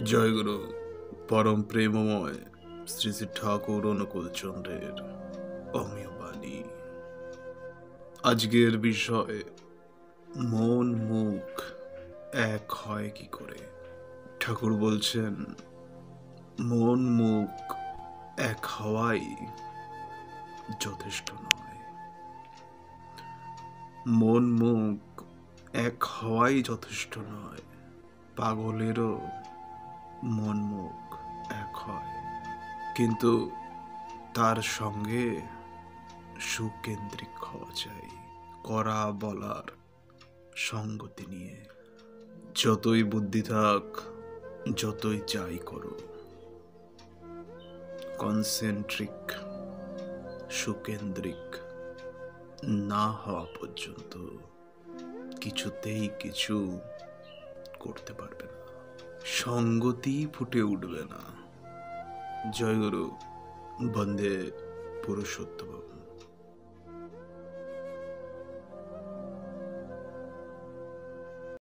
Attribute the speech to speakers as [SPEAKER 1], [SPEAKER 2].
[SPEAKER 1] জয়গুরু পরম প্রেমময় শ্রী শ্রী ঠাকুর অনুকূল চন্দ্রের অমীয় বাণী। আজকের বিষয় মন মুখ এক হয় কি করে। ঠাকুর বলছেন মন মুখ এক হওয়াই যথেষ্ট নয়। মন মুখ এক হওয়াই যথেষ্ট নয়, পাগলেরও মন মুখ এক হয়, কিন্তু তার সঙ্গে সুকেন্দ্রিক হওয়া চাই, করা বলার সঙ্গতি নিয়ে। যতই বুদ্ধি থাক, যতই যাই করো, কনসেন্ট্রিক সুকেন্দ্রিক না হওয়া পর্যন্ত কিছুতেই কিছু করতে পারবে না, সঙ্গতি ফুটে উঠবে না। জয়গুরু, বন্দে পুরুষোত্তম।